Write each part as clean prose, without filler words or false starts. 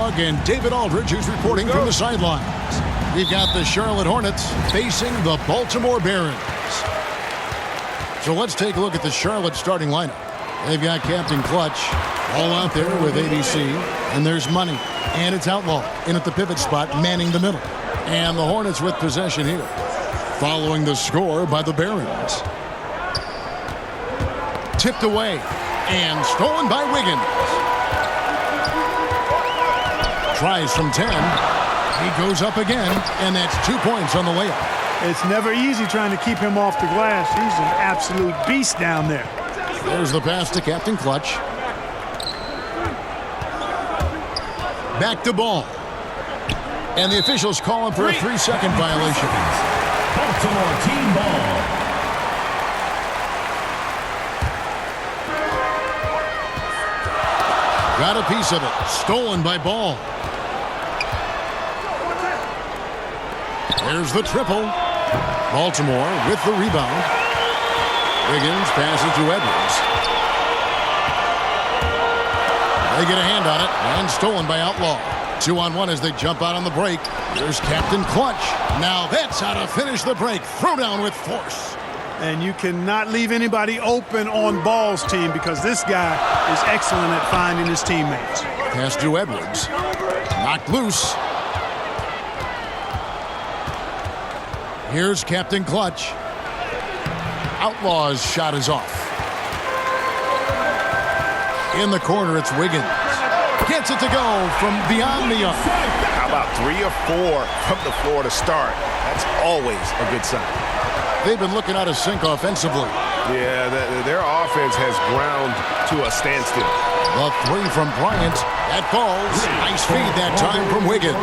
Kellogg and David Aldridge, who's reporting from the sidelines. We've got the Charlotte Hornets facing the Baltimore Barons. So let's take a look at the Charlotte starting lineup. They've got Captain Clutch all out there with ABC, and there's Money, and it's Outlaw in at the pivot spot, manning the middle. And the Hornets with possession here, following the score by the Barons. Tipped away and stolen by Wiggins. Tries from 10. He goes up again, and that's 2 points on the layup. It's never easy trying to keep him off the glass. He's an absolute beast down there. There's the pass to Captain Clutch. Back to Ball. And the officials call him for a 3-second violation. Baltimore team ball. Got a piece of it. Stolen by Ball. There's the triple. Baltimore with the rebound. Wiggins passes to Edwards. They get a hand on it, and stolen by Outlaw. 2-on-1 as they jump out on the break. There's Captain Clutch. Now that's how to finish the break. Throw down with force. And you cannot leave anybody open on Ball's team because this guy is excellent at finding his teammates. Pass to Edwards. Knocked loose. Here's Captain Clutch. Outlaw's shot is off. In the corner, it's Wiggins. Gets it to go from beyond the arc. How about 3 or 4 from the floor to start? That's always a good sign. They've been looking out of sync offensively. Yeah, their offense has ground to a standstill. The 3 from Bryant. That falls. Nice feed that time from Wiggins.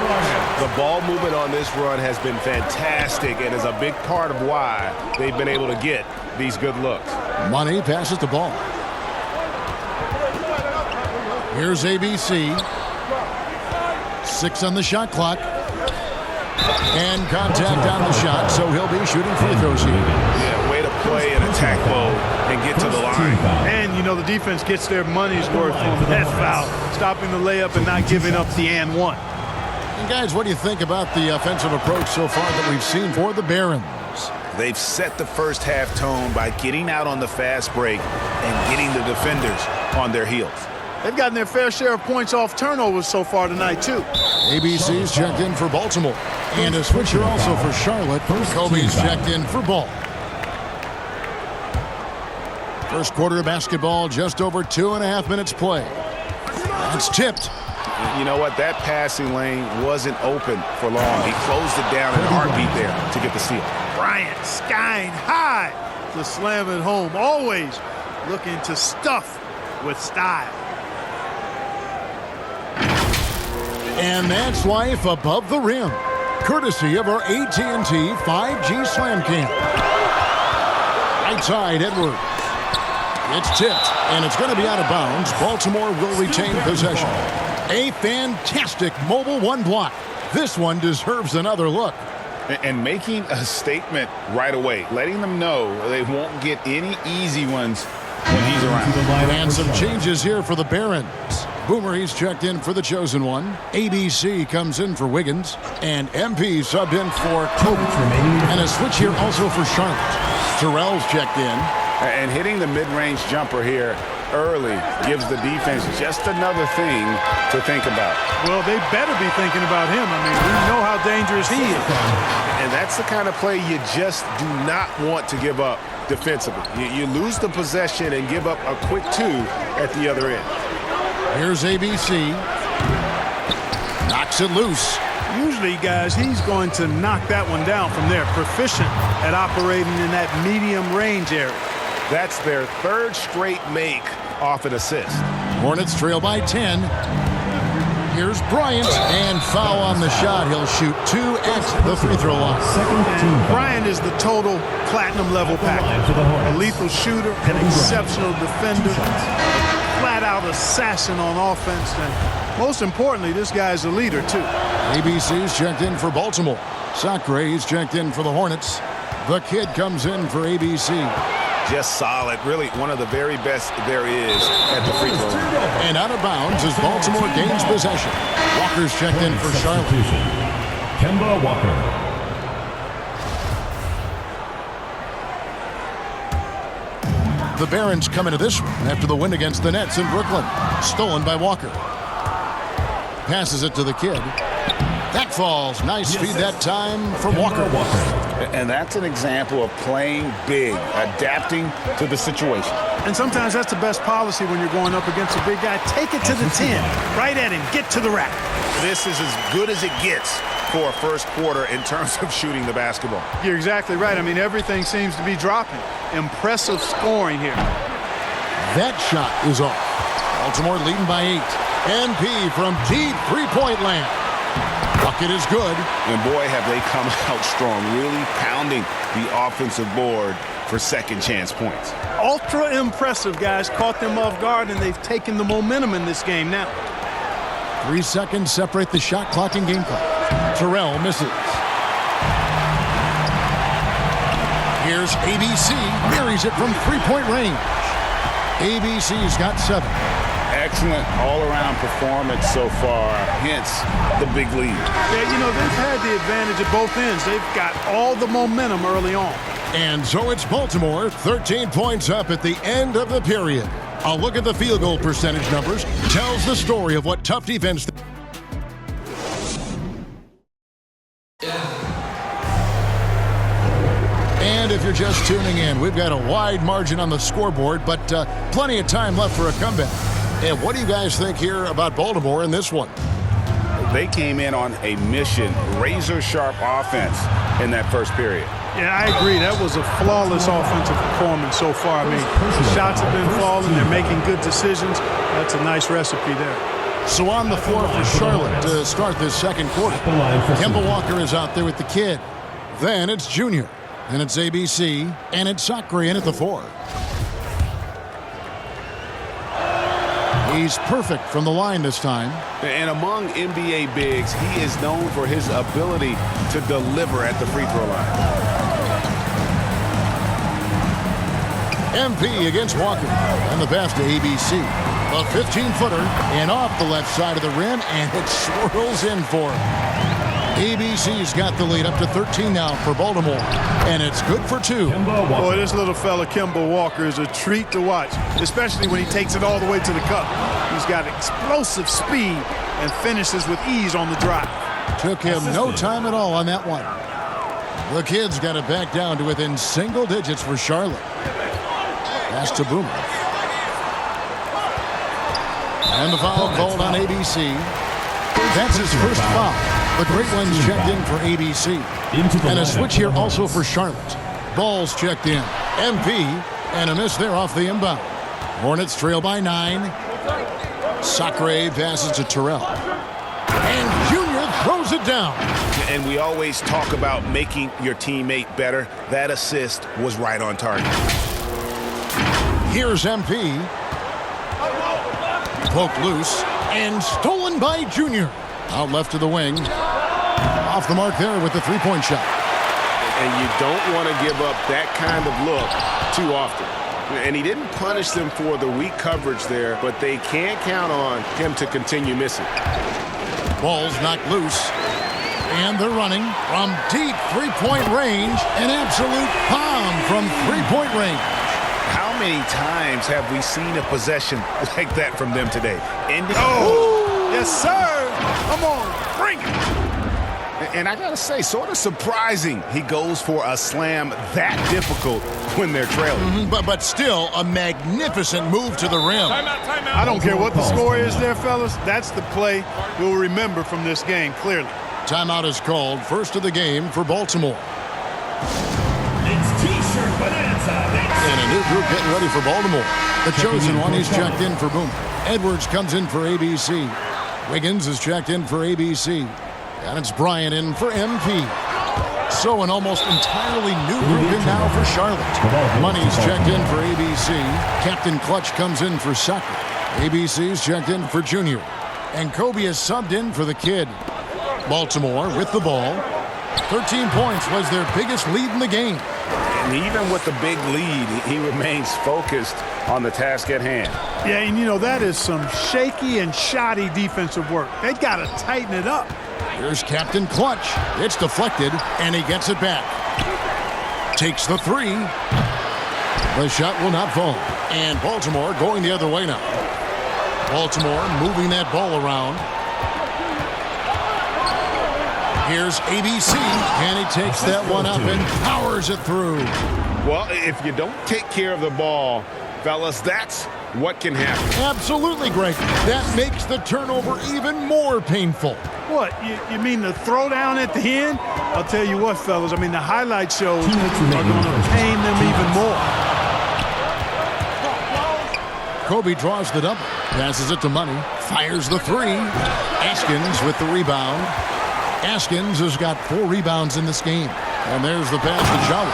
The ball movement on this run has been fantastic and is a big part of why they've been able to get these good looks. Money passes the ball. Here's ABC. 6 on the shot clock. And contact on the shot, so he'll be shooting free throws here. Yeah, way to play in attack mode and get to the line. And, you know, the defense gets their money's worth on that foul, stopping the layup and not giving up the and one. And, guys, what do you think about the offensive approach so far that we've seen for the Barons? They've set the first half tone by getting out on the fast break and getting the defenders on their heels. They've gotten their fair share of points off turnovers so far tonight, too. ABC's checked in for Baltimore. And a switcher also for Charlotte. Kobe's checked in for Ball. First quarter of basketball, just over 2.5 minutes play. That's tipped. You know what? That passing lane wasn't open for long. He closed it down in a heartbeat there to get the steal. Bryant skying high to slam it home. Always looking to stuff with style. And that's life above the rim, courtesy of our AT&T 5G Slam Cam. Right side, Edwards. It's tipped, and it's going to be out of bounds. Baltimore will retain possession. A fantastic mobile 1 block. This one deserves another look. And making a statement right away, letting them know they won't get any easy ones when he's around. And some changes here for the Barons. Boomer, he's checked in for the chosen one. ABC comes in for Wiggins. And MP subbed in for Kobe. And a switch here also for Charlotte. Terrell's checked in. And hitting the mid-range jumper here early gives the defense just another thing to think about. Well, they better be thinking about him. I mean, we know how dangerous he is. And that's the kind of play you just do not want to give up defensively. You lose the possession and give up a quick 2 at the other end. Here's ABC. Knocks it loose. Usually, guys, he's going to knock that one down from there. Proficient at operating in that medium range area. That's their 3rd straight make off an assist. Hornets trail by 10. Here's Bryant, and foul on the shot. He'll shoot 2 at the free throw line. And Bryant is the total platinum level package. A lethal shooter, an exceptional defender, a flat-out assassin on offense, and most importantly, this guy's a leader too. ABC's checked in for Baltimore. Sacre, he's checked in for the Hornets. The kid comes in for ABC. just solid. Really one of the very best there is at the free throw line. And out of bounds as Baltimore gains possession. Walker's checked in for Charlotte. Kemba Walker. The Barons come into this one after the win against the Nets in Brooklyn. Stolen by Walker. Passes it to the kid. That falls. Nice feed that time from Walker. And that's an example of playing big, adapting to the situation. And sometimes that's the best policy when you're going up against a big guy. Take it to the 10. Right at him. Get to the rack. This is as good as it gets for a first quarter in terms of shooting the basketball. You're exactly right. I mean, everything seems to be dropping. Impressive scoring here. That shot is off. Baltimore leading by 8. NP from deep three-point land. Bucket is good. And boy, have they come out strong, really pounding the offensive board for second chance points. Ultra impressive, guys. Caught them off guard, and they've taken the momentum in this game now. 3 seconds separate the shot clock and game clock. Terrell misses. Here's ABC. Marries it from three-point range. ABC's got 7. Excellent all-around performance so far, hence the big lead. Yeah, you know, they've had the advantage at both ends. They've got all the momentum early on. And so it's Baltimore, 13 points up at the end of the period. A look at the field goal percentage numbers tells the story of what tough defense. And if you're just tuning in, we've got a wide margin on the scoreboard, but plenty of time left for a comeback. And what do you guys think here about Baltimore in this one? They came in on a mission, razor-sharp offense in that first period. Yeah, I agree. That was a flawless offensive performance so far. I mean, the shots have been falling. They're making good decisions. That's a nice recipe there. So on the floor for Charlotte to start this second quarter. Kemba Walker is out there with the kid. Then it's Junior. Then it's ABC. And it's Sacre in at the 4. He's perfect from the line this time. And among NBA bigs, he is known for his ability to deliver at the free throw line. MP against Walker. And the pass to ABC. A 15-footer and off the left side of the rim, and it swirls in for him. ABC's got the lead up to 13 now for Baltimore, and it's good for 2. Boy, this little fella, Kemba Walker, is a treat to watch, especially when he takes it all the way to the cup. He's got explosive speed and finishes with ease on the drive. Took him no time at all on that one. The Kid's got it back down to within single digits for Charlotte. Pass to Boomer. And the foul called on ABC. That's his first foul. The Great Ones checked in for ABC. And a switch here also for Charlotte. Ball's checked in. MP, and a miss there off the inbound. Hornets trail by 9. Sacre passes to Terrell. And Junior throws it down. And we always talk about making your teammate better. That assist was right on target. Here's MP. Poked loose and stolen by Junior. Out left to the wing. Off the mark there with the three-point shot. And you don't want to give up that kind of look too often. And he didn't punish them for the weak coverage there, but they can't count on him to continue missing. Ball's knocked loose. And they're running from deep three-point range. An absolute bomb from three-point range. How many times have we seen a possession like that from them today? Yes, sir. Come on, bring it. And I got to say, sort of surprising he goes for a slam that difficult when they're trailing. But still a magnificent move to the rim. I don't care what the score is there, fellas. That's the play we'll remember from this game, clearly. Timeout is called. First of the game for Baltimore. It's T-shirt bonanza. And a new group getting ready for Baltimore. The chosen one, he's checked in for Boomer. Edwards comes in for ABC. Wiggins is checked in for ABC. And it's Bryant in for MP. So an almost entirely new group in now for Charlotte. Money's checked in for ABC. Captain Clutch comes in for Sacre. ABC's checked in for Junior. And Kobe is subbed in for the Kid. Baltimore with the ball. 13 points was their biggest lead in the game. And even with the big lead, he remains focused on the task at hand. Yeah, and you know, that is some shaky and shoddy defensive work. They got to tighten it up. Here's Captain Clutch. It's deflected, and he gets it back. Takes the three. The shot will not fall. And Baltimore going the other way now. Baltimore moving that ball around. Here's ABC, and he takes that one up and powers it through. Well, if you don't take care of the ball, fellas, that's what can happen. Absolutely, Greg. That makes the turnover even more painful. What, you mean the throwdown at the end? I'll tell you what, fellas, I mean, the highlight shows are going to pain them even more. Kobe draws the double, passes it to Money, fires the three. Askins with the rebound. Askins has got 4 rebounds in this game. And there's the pass to Jolly.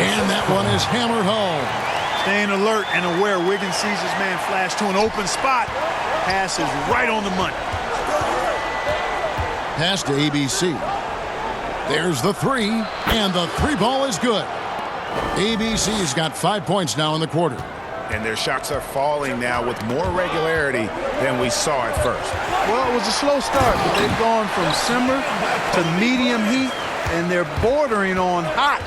And that one is hammered home. Staying alert and aware. Wiggins sees his man flash to an open spot. Pass is right on the money. Pass to ABC. There's the three, and the three ball is good. ABC's got 5 points now in the quarter. And their shots are falling now with more regularity than we saw at first. Well, it was a slow start, but they've gone from simmer to medium heat, and they're bordering on hot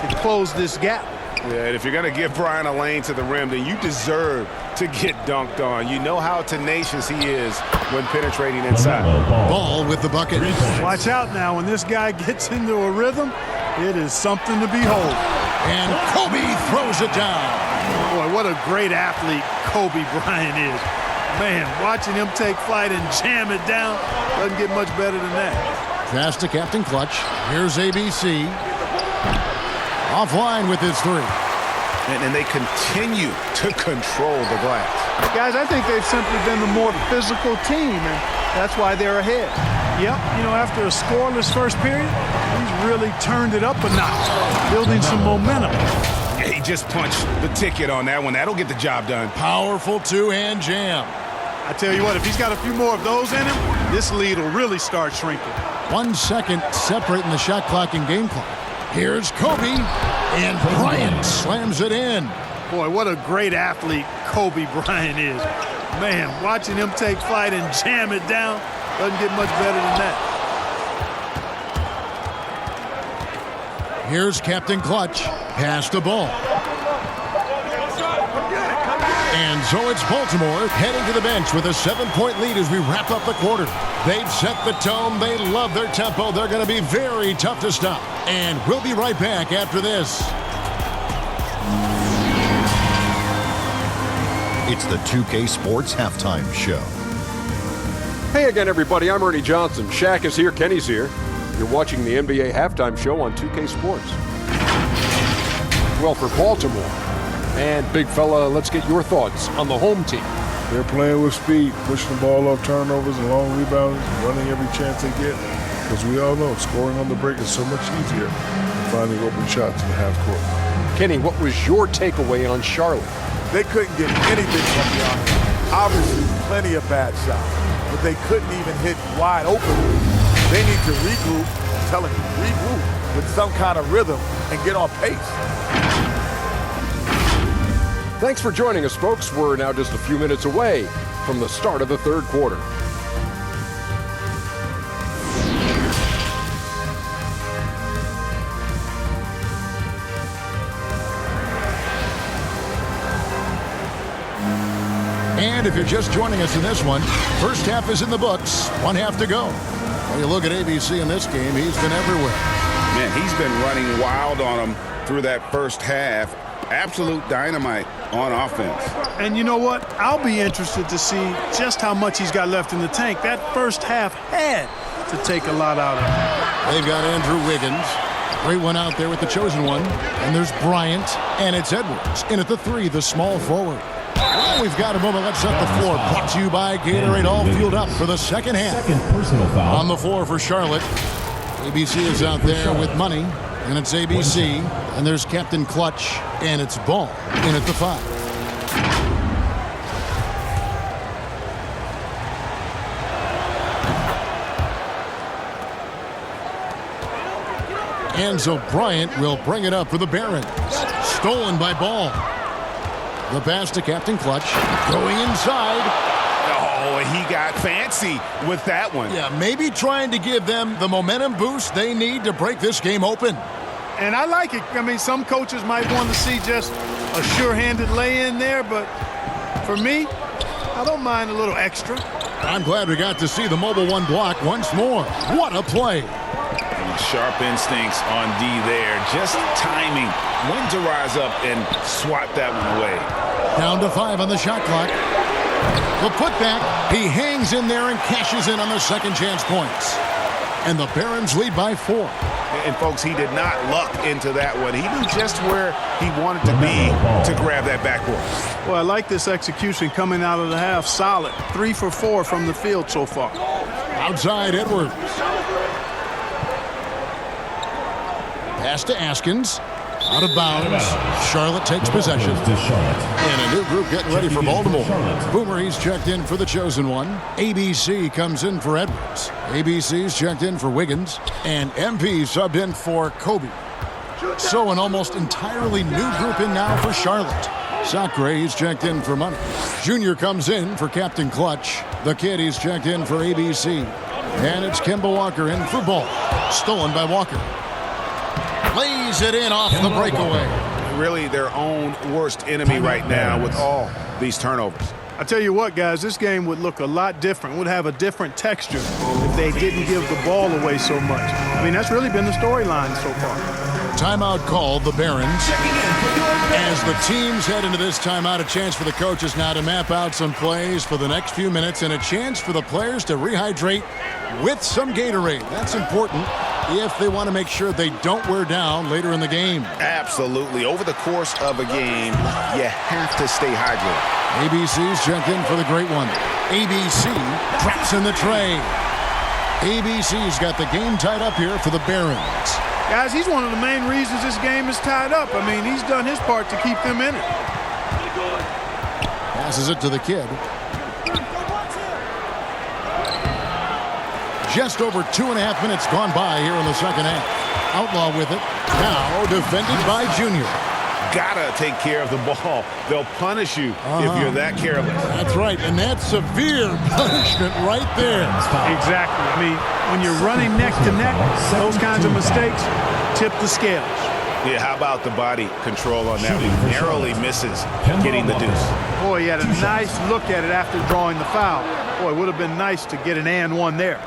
to close this gap. Yeah, and if you're going to give Brian a lane to the rim, then you deserve to get dunked on. You know how tenacious he is when penetrating inside. Ball with the bucket. Watch out now. When this guy gets into a rhythm, it is something to behold. And Kobe throws it down. Boy, what a great athlete Kobe Bryant is. Man, watching him take flight and jam it down doesn't get much better than that. Pass to Captain Clutch. Here's ABC. Offline with his three. And they continue to control the glass. Guys, I think they've simply been the more physical team, and that's why they're ahead. Yep, you know, after a scoreless first period, he's really turned it up a notch, building some momentum. Yeah, he just punched the ticket on that one. That'll get the job done. Powerful two-hand jam. I tell you what, if he's got a few more of those in him, this lead will really start shrinking. 1 second separating the shot clock and game clock. Here's Kobe, and Bryant slams it in. Boy, what a great athlete Kobe Bryant is. Man, watching him take flight and jam it down doesn't get much better than that. Here's Captain Clutch. Pass the ball. And so it's Baltimore heading to the bench with a 7-point lead as we wrap up the quarter. They've set the tone. They love their tempo. They're going to be very tough to stop. And we'll be right back after this. It's the 2K Sports Halftime Show. Hey again, everybody. I'm Ernie Johnson. Shaq is here. Kenny's here. You're watching the NBA Halftime Show on 2K Sports. Well, for Baltimore. And, big fella, let's get your thoughts on the home team. They're playing with speed, pushing the ball off turnovers and long rebounds, running every chance they get. Because we all know scoring on the break is so much easier than finding open shots in the half court. Kenny, what was your takeaway on Charlotte? They couldn't get anything from the offense. Obviously, plenty of bad shots, but they couldn't even hit wide open. They need to regroup, I'm telling you, regroup with some kind of rhythm and get on pace. Thanks for joining us, folks. We're now just a few minutes away from the start of the third quarter. And if you're just joining us in this one, first half is in the books. 1 half to go. When you look at ABC in this game, he's been everywhere. Man, he's been running wild on them through that first half. Absolute dynamite on offense. And you know what? I'll be interested to see just how much he's got left in the tank. That first half had to take a lot out of him. They've got Andrew Wiggins. Great one out there with the chosen one. And there's Bryant, and it's Edwards. In at the 3, the small forward. Well, we've got a moment. Let's set the floor. Brought to you by Gatorade. All fueled up for the second half. Second personal foul. On the floor for Charlotte. ABC is out there with Money. And it's ABC, and there's Captain Clutch, and it's Ball in at the 5. Enzo Bryant will bring it up for the Barons. Stolen by Ball. The pass to Captain Clutch. Going inside. Oh, he got fancy with that one. Yeah, maybe trying to give them the momentum boost they need to break this game open. And I like it. I mean, some coaches might want to see just a sure-handed lay-in there, but for me, I don't mind a little extra. I'm glad we got to see the Mobile One block once more. What a play. Sharp instincts on D there. Just timing when to rise up and swat that one away. Down to 5 on the shot clock. The putback. He hangs in there and cashes in on the second chance points. And the Barons lead by 4. And, folks, he did not luck into that one. He knew just where he wanted to be to grab that backboard. Well, I like this execution coming out of the half. Solid. 3 for 4 from the field so far. Outside Edwards. Pass to Askins. Out of bounds. Charlotte takes possession. And a new group getting ready for Baltimore. Boomer, he's checked in for the chosen one. ABC comes in for Edwards. ABC's checked in for Wiggins. And MP subbed in for Kobe. So an almost entirely new group in now for Charlotte. Sacre, he's checked in for Money. Junior comes in for Captain Clutch. The kid, he's checked in for ABC. And it's Kemba Walker in for Ball. Stolen by Walker. Lays it in off the breakaway. Really their own worst enemy right now with all these turnovers. I tell you what, guys, this game would look a lot different, would have a different texture if they didn't give the ball away so much. I mean, that's really been the storyline so far. Timeout called, the Barons. As the teams head into this timeout, a chance for the coaches now to map out some plays for the next few minutes and a chance for the players to rehydrate with some Gatorade. That's important if they want to make sure they don't wear down later in the game. Absolutely. Over the course of a game, you have to stay hydrated. ABC's checked in for the great one. ABC traps in the tray. ABC's got the game tied up here for the Barons. Guys, he's one of the main reasons this game is tied up. I mean, he's done his part to keep them in it. Passes it to the kid. Just over 2.5 minutes gone by here in the second half. Outlaw with it. Now defended by Junior. Gotta take care of the ball. They'll punish you if you're that careless. That's right, and that's severe punishment right there. Exactly. I mean, when you're running neck to neck, those kinds of mistakes tip the scales. Yeah, how about the body control on that? He narrowly misses getting the deuce. Boy, he had a nice look at it after drawing the foul. Boy, it would have been nice to get an and one there.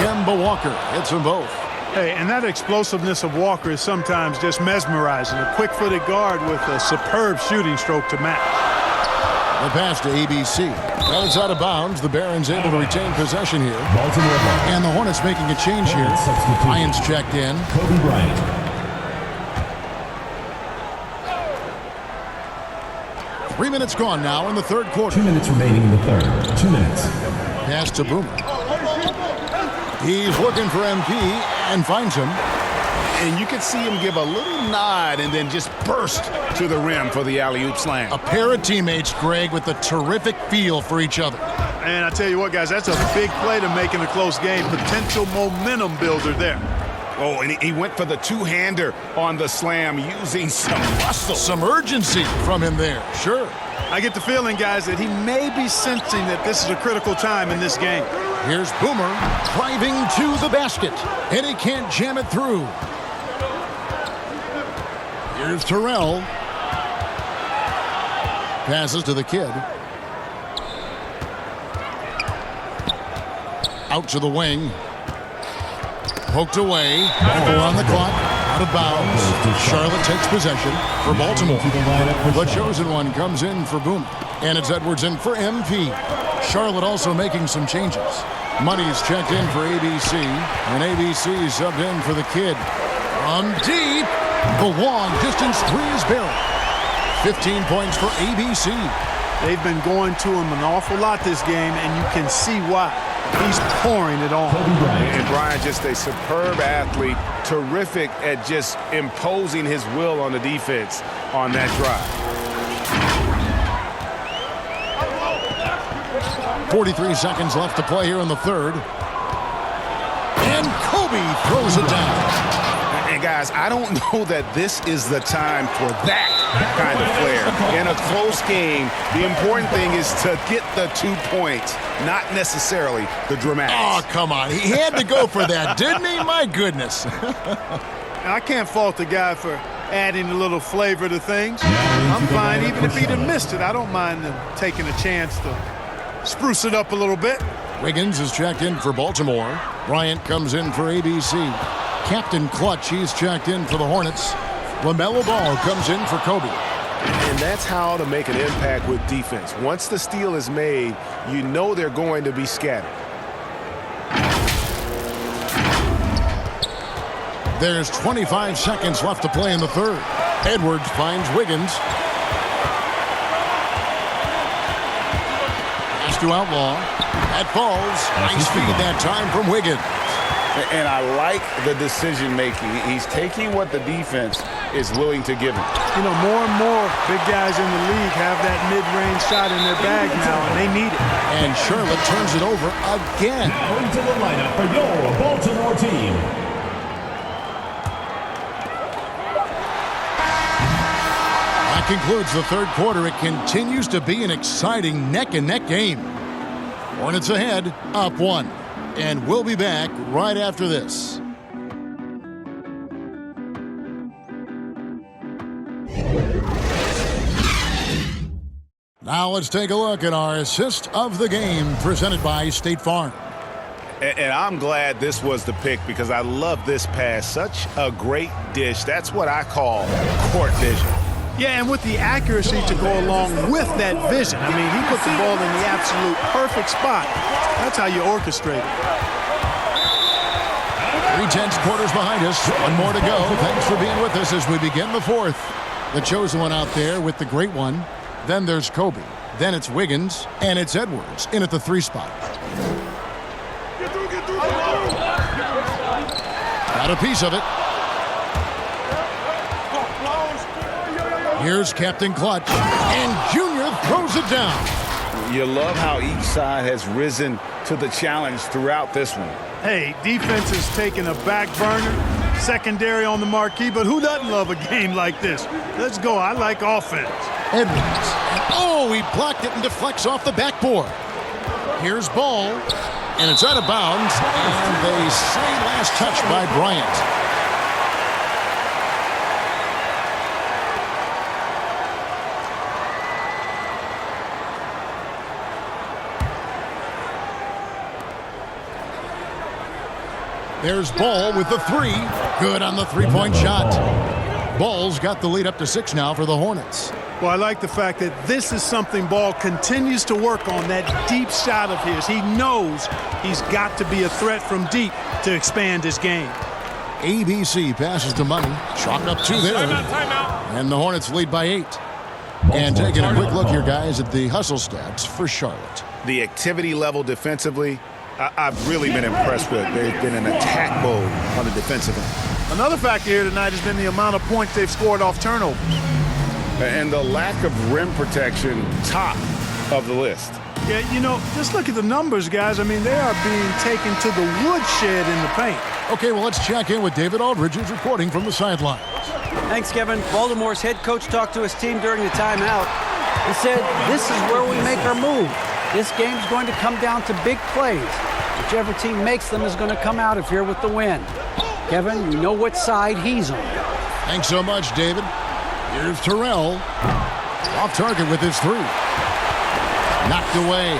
Kemba Walker hits them both. Hey, and that explosiveness of Walker is sometimes just mesmerizing. A quick-footed guard with a superb shooting stroke to match. The pass to ABC. Well, it's out of bounds. The Barons able to retain possession here. And the Hornets making a change here. Bryant's checked in. Kobe Bryant. Three minutes gone now in the third quarter. 2 minutes remaining in the third. 2 minutes. Pass to Boomer. He's looking for MP and finds him. And you can see him give a little nod and then just burst to the rim for the alley-oop slam. A pair of teammates, Greg, with a terrific feel for each other. And I tell you what, guys, that's a big play to make in a close game. Potential momentum builder there. Oh, and he went for the two-hander on the slam using some muscle. Some urgency from him there, sure. I get the feeling, guys, that he may be sensing that this is a critical time in this game. Here's Boomer driving to the basket, and he can't jam it through. Here's Terrell. Passes to the kid. Out to the wing. Poked away. 4 on the clock. Out of bounds. Charlotte takes possession for Baltimore. The chosen one comes in for Boomer. And it's Edwards in for MP. Charlotte also making some changes. Money's checked in for ABC. And ABC subbed in for the kid. From deep. The long distance three is buried. 15 points for ABC. They've been going to him an awful lot this game, and you can see why. He's pouring it on. And Bryant, just a superb athlete, terrific at just imposing his will on the defense on that drive. 43 seconds left to play here in the third. And Kobe throws it down. And guys, I don't know that this is the time for that kind of flair. In a close game, the important thing is to get the 2 points, not necessarily the dramatics. Oh, come on. He had to go for that, didn't he? My goodness. I can't fault the guy for adding a little flavor to things. I'm fine even if he'd have missed it. I don't mind them taking a chance to spruce it up a little bit. Wiggins is checked in for Baltimore. Bryant comes in for ABC. Captain Clutch, he's checked in for the Hornets. LaMelo Ball comes in for Kobe. And that's how to make an impact with defense. Once the steal is made, you know they're going to be scattered. There's 25 seconds left to play in the third. Edwards finds Wiggins. Pass to Outlaw. That falls. Nice feed that time from Wiggins. And I like the decision-making. He's taking what the defense is willing to give him. You know, more and more big guys in the league have that mid-range shot in their bag now, and they need it. And Charlotte turns it over again. Into the lineup for your Baltimore team. That concludes the third quarter. It continues to be an exciting neck-and-neck game. Hornets ahead, up 1. And we'll be back right after this. Now let's take a look at our assist of the game presented by State Farm. And I'm glad this was the pick because I love this pass. Such a great dish. That's what I call court vision. Yeah, and with the accuracy to go along with that vision. I mean, he put the ball in the absolute perfect spot. That's how you orchestrate it. 3/10 quarters behind us. One more to go. Thanks for being with us as we begin the fourth. The chosen one out there with the great one. Then there's Kobe. Then it's Wiggins. And it's Edwards in at the 3 spot. Got a piece of it. Here's Captain Clutch. And Junior throws it down. You love how each side has risen to the challenge throughout this one. Hey, defense has taken a back burner, secondary on the marquee, but who doesn't love a game like this? Let's go. I like offense. Edwards. Oh, he blocked it and deflects off the backboard. Here's Ball. And it's out of bounds. And they say last touch by Bryant. There's Ball with the 3. Good on the 3-point shot. Ball's got the lead up to 6 now for the Hornets. Well, I like the fact that this is something Ball continues to work on, that deep shot of his. He knows he's got to be a threat from deep to expand his game. ABC passes to Money. Chalk up 2 there. And the Hornets lead by 8. And taking a quick look here, guys, at the hustle stats for Charlotte. The activity level defensively, I've really been impressed with. They've been in attack mode on the defensive end. Another factor here tonight has been the amount of points they've scored off turnover. And the lack of rim protection, top of the list. Yeah, you know, just look at the numbers, guys. I mean, they are being taken to the woodshed in the paint. Okay, well, let's check in with David Aldridge, who's reporting from the sideline. Thanks, Kevin. Baltimore's head coach talked to his team during the timeout. He said, this is where we make our move. This game's going to come down to big plays. Whichever team makes them is going to come out of here with the win. Kevin, you know what side he's on. Thanks so much, David. Here's Terrell. Off target with his 3. Knocked away.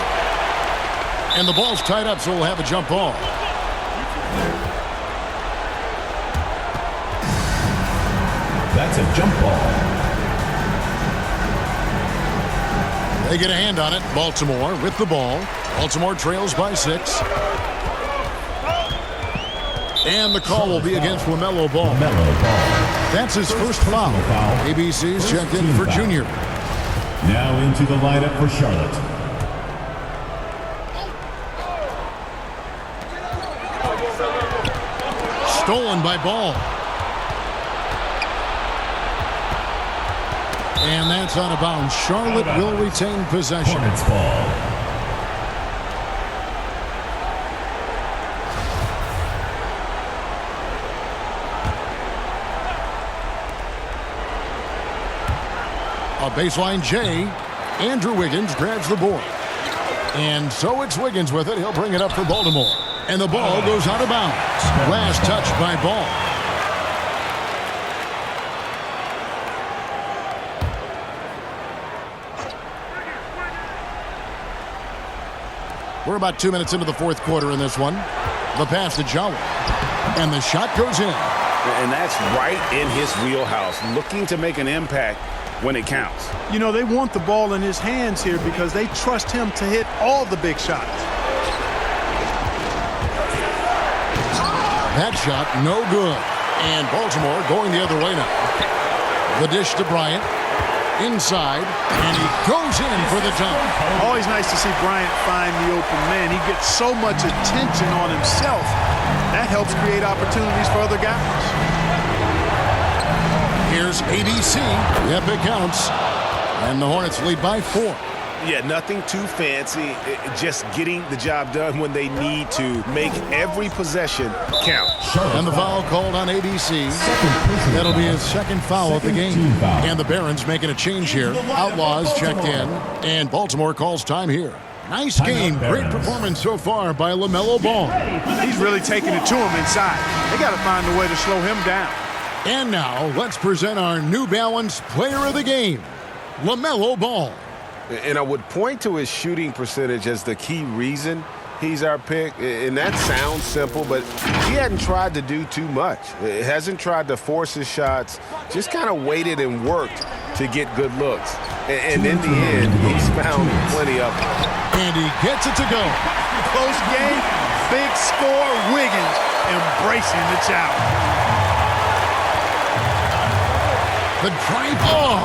And the ball's tied up, so we'll have a jump ball. That's a jump ball. They get a hand on it. Baltimore with the ball. Baltimore trails by 6. And the call will be against LaMelo Ball. That's his first foul. ABC's checked in for Junior. Now into the lineup for Charlotte. Stolen by Ball. And that's out of bounds. Charlotte will retain possession. Hornets ball. A baseline J. Andrew Wiggins grabs the board. And so it's Wiggins with it. He'll bring it up for Baltimore. And the ball goes out of bounds. Last touch by Ball. We're about 2 minutes into the fourth quarter in this one. The pass to Jawa. And the shot goes in. And that's right in his wheelhouse, looking to make an impact when it counts. You know, they want the ball in his hands here because they trust him to hit all the big shots. That shot, no good. And Baltimore going the other way now. The dish to Bryant. Inside, and he goes in for the jump. Always nice to see Bryant find the open man. He gets so much attention on himself. That helps create opportunities for other guys. Here's ABC. Yep, it counts. And the Hornets lead by 4. Yeah, nothing too fancy. Just getting the job done when they need to. Make every possession count. And the foul called on ABC. That'll be his second foul of the game. And the Barons making a change here. Outlaws checked in. And Baltimore calls time here. Nice game. Great performance so far by LaMelo Ball. He's really taking it to him inside. They got to find a way to slow him down. And now let's present our New Balance Player of the Game, LaMelo Ball. And I would point to his shooting percentage as the key reason he's our pick. And that sounds simple, but he hadn't tried to do too much. He hasn't tried to force his shots, just kind of waited and worked to get good looks. And in the end, he's found plenty of them. And he gets it to go. Close game, big score, Wiggins embracing the challenge. The drive. Oh!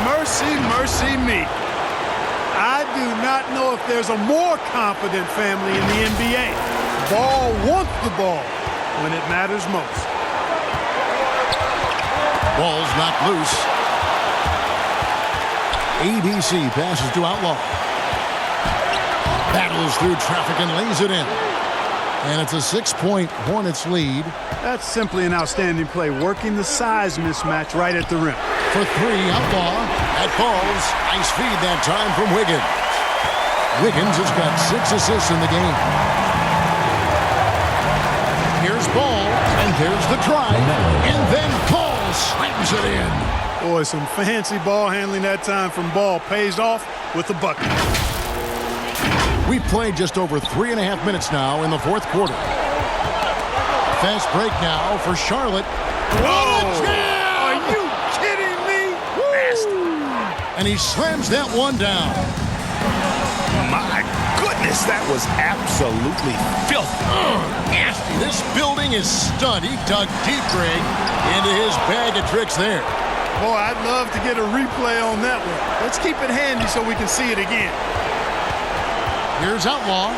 Mercy, mercy me. I do not know if there's a more confident family in the NBA. Ball wants the ball when it matters most. Ball's knocked loose. ABC passes to Outlaw. Battles through traffic and lays it in. And it's a 6-point Hornets lead. That's simply an outstanding play, working the size mismatch right at the rim. For 3, Outlaw. That falls. Nice feed that time from Wiggins. Wiggins has got 6 assists in the game. Here's Ball, and there's the drive. And then Ball slams it in. Boy, some fancy ball handling that time from Ball. Pays off with the bucket. We've played just over 3.5 minutes now in the fourth quarter. Fast break now for Charlotte. Oh! Are you kidding me? Nasty. And he slams that one down. My goodness, that was absolutely filthy. Nasty. This building is stunned. He dug deep, Greg, into his bag of tricks there. Boy, I'd love to get a replay on that one. Let's keep it handy so we can see it again. Here's Outlaw.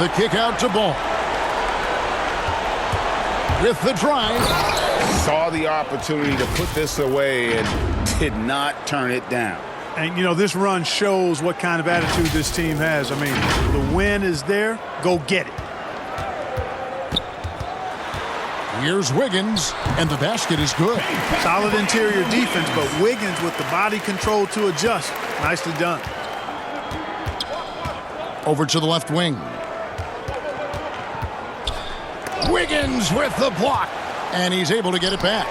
The kick out to Ball. With the drive. Saw the opportunity to put this away and did not turn it down. And, you know, this run shows what kind of attitude this team has. I mean, the win is there. Go get it. Here's Wiggins, and the basket is good. Solid interior defense, but Wiggins with the body control to adjust. Nicely done. Over to the left wing. Wiggins with the block, and he's able to get it back.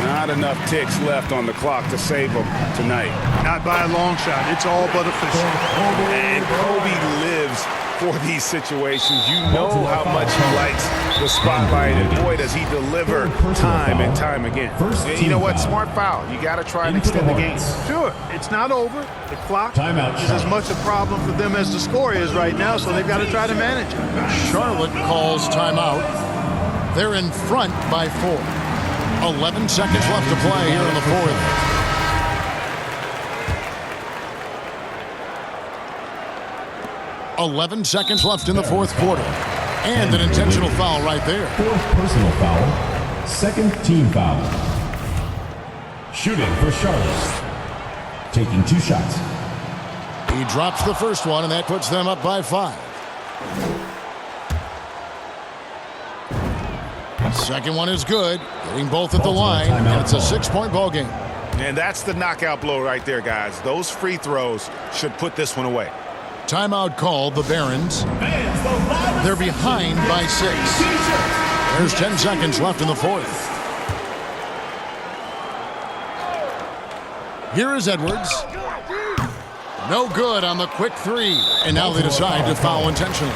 Not enough ticks left on the clock to save him tonight. Not by a long shot. It's all but official. And Kobe lives for these situations. You know how much he likes the spotlight, and boy, does he deliver time and time again. You know what? Smart foul. You got to try and extend the game. Sure, it's not over. The clock Timeout, is as much a problem for them as the score is right now, so they've got to try to manage it. Charlotte calls timeout. They're in front by 4. 11 seconds left to play here in the fourth. .11 seconds left in the fourth quarter. And an intentional foul right there. 4th personal foul. 2nd team foul. Shooting for Charlotte. Taking 2 shots. He drops the first one, and that puts them up by 5. Second one is good. Getting both at the line, and it's a 6-point ball game. And that's the knockout blow right there, guys. Those free throws should put this one away. Timeout called, the Barons. They're behind by 6. There's 10 seconds left in the fourth. Here is Edwards. No good on the quick three. And now they decide to foul intentionally.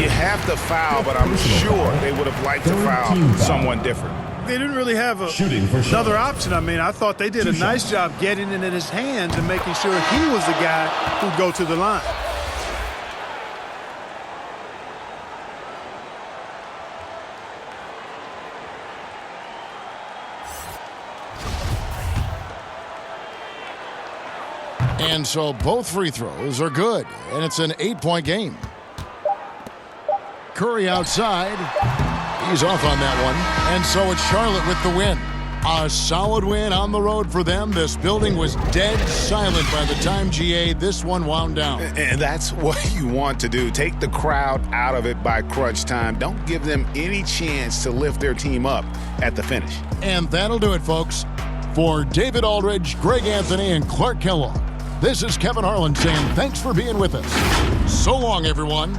You have to foul, but I'm sure they would have liked to foul someone different. They didn't really have another option. I mean, I thought they did a nice job getting it in his hands and making sure he was the guy who'd go to the line. And so both free throws are good, and it's an 8-point game. Curry outside. He's off on that one. And so it's Charlotte with the win. A solid win on the road for them. This building was dead silent by the time, GA, this one wound down. And that's what you want to do. Take the crowd out of it by crunch time. Don't give them any chance to lift their team up at the finish. And that'll do it, folks. For David Aldridge, Greg Anthony, and Clark Kellogg, this is Kevin Harlan saying thanks for being with us. So long, everyone.